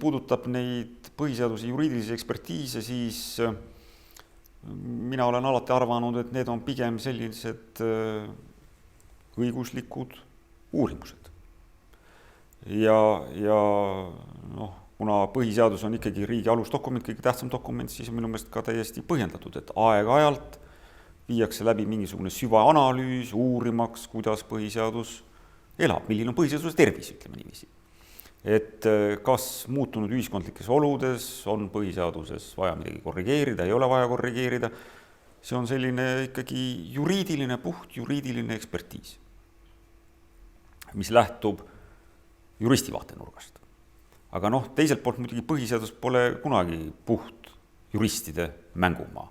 puudutab neid põhiseaduse juriidilisi ekspertiise, siis mina olen alati arvanud, et need on pigem sellised õiguslikud uurimused. Ja kuna põhiseadus on ikkagi riigi alusdokument, kõige tähtsam dokument, siis on minu meelest ka täiesti põhjendatud, et aeg-ajalt viiakse läbi mingisugune süvaanalüüs, uurimaks, kuidas põhiseadus elab, milline on põhiseaduse tervis, ütleme niiviisi. Et kas muutunud ühiskondlikes oludes on põhiseaduses vaja midagi korrigeerida, ei ole vaja korrigeerida, see on selline ikkagi juriidiline, puht juriidiline ekspertiis, mis lähtub juristi vaatenurgast. Aga teiselt poolt muidugi põhiseadus pole kunagi puht juristide mängumaa,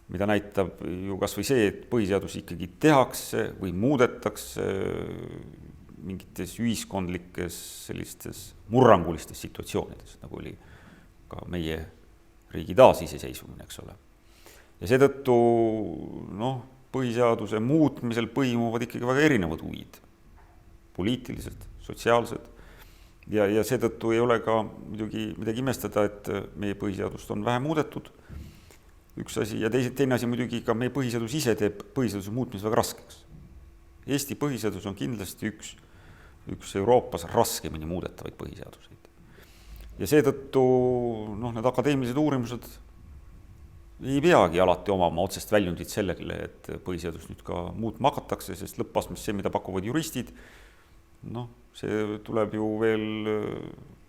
mida näitab ju kas või see, et põhiseadus ikkagi tehakse või muudetakse mingites ühiskondlikes sellistes murrangulistes situatsioonides, nagu oli ka meie riigi taasiseseisvumine, eks ole. Ja seetõttu põhiseaduse muutmisel põimuvad ikkagi väga erinevad huvid, poliitiliselt, sotsiaalsed, ja seetõttu ei ole ka muidugi midagi imestada, et meie põhiseadust on vähe muudetud, üks asi, ja teine asi muidugi ka meie põhiseadus ise teeb põhiseaduse muutmise väga raskeks. Eesti põhiseadus on kindlasti üks Euroopas raskemini muudetavaid põhiseaduseid. Ja seetõttu need akadeemilised uurimused ei peagi alati omama otsest väljundit sellele, et põhiseadus nüüd ka muutma hakatakse, sest lõppastmes see, mida pakuvad juristid, see tuleb ju veel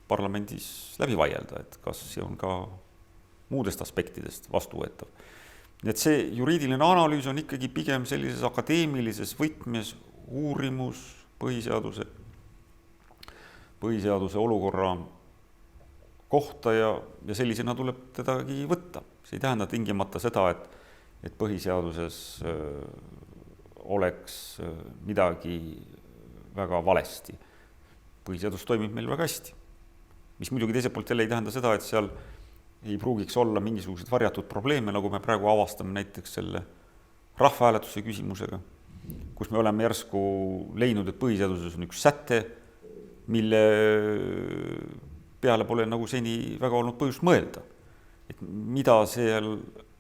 parlamendis läbi vaielda, et kas see on ka muudest aspektidest vastuvõetav. Nii et see juriidiline analüüs on ikkagi pigem sellises akadeemilises võtmes uurimus põhiseaduse olukorra kohta ja sellisena tuleb tedagi võtta. See ei tähenda tingimata seda, et põhiseaduses oleks midagi väga valesti. Põhiseadus toimib meil väga hästi. Mis muidugi teiselt poolt jälle ei tähenda seda, et seal ei pruugiks olla mingisugused varjatud probleeme, nagu me praegu avastame näiteks selle rahvahääletuse küsimusega, kus me oleme järsku leidnud, et põhiseaduses on üks säte, mille peale pole nagu seni väga olnud põhjust mõelda. Et mida seal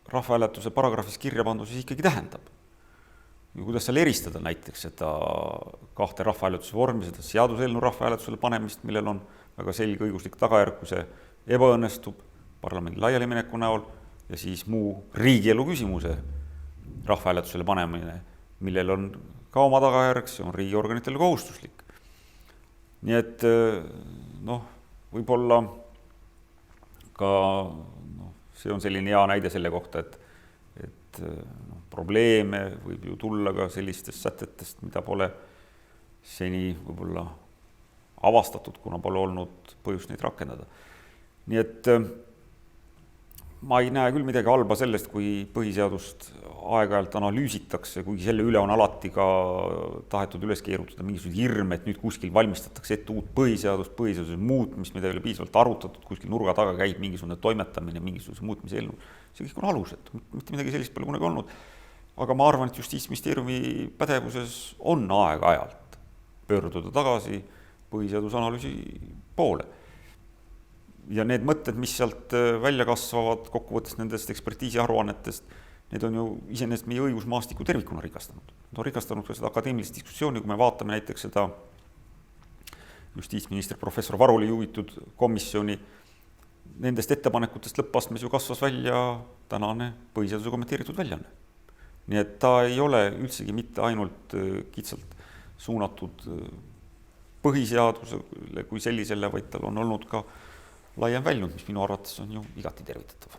rahvahääletuse paragrahvis kirja pandu siis ikkagi tähendab. Ja kuidas seal eristada näiteks seda kahte rahvahääletuse vormi, seda seaduseelnõu rahvahääletusele panemist, millel on väga selge õiguslik tagajärg, kui see ebaõnnestub parlamendi laialimineku näol, ja siis muu riigielu küsimuse rahvahääletusele panemine, millel on ka oma tagajärg, see on riigiorganitele kohustuslik. Nii et võib-olla ka see on selline hea näide selle kohta, et probleeme võib ju tulla ka sellistest sätetest, mida pole seni võib-olla avastatud, kuna pole olnud põhjust neid rakendada. Nii et ma ei näe küll midagi halba sellest, kui põhiseadust aeg-ajalt analüüsitakse, kuigi selle üle on alati ka tahetud üles keerutada mingisugune hirm, et nüüd kuskil valmistatakse ette uut põhiseaduse muutmist, mida ei ole piisavalt arutatud, kuskil nurga taga käib mingisugune toimetamine, mingisuguse muutmise eelnõu. See kõik on alused, mitte midagi sellist pole kunagi olnud. Aga ma arvan, et Justiitsministeeriumi pädevuses on aeg-ajalt pöörduda tagasi põhiseadusanalüüsi poole. Ja need mõtted, mis sealt välja kasvavad kokkuvõttes nendest ekspertiisi aruannetest, need on ju iseenesest meie õigusmaastiku tervikuna rikastanud. Nad on rikastanud ka seda akadeemilist diskussiooni, kui me vaatame näiteks seda justiitsminister professor Varuli juhitud komisjoni, nendest ettepanekutest lõppastmes ju kasvas välja tänane põhiseaduse kommenteeritud väljaanne. Nii et ta ei ole üldsegi mitte ainult kitsalt suunatud põhiseadusele kui sellisele, vaid tal on olnud ka laiem väljund, mis minu arvates on ju igati tervitatav.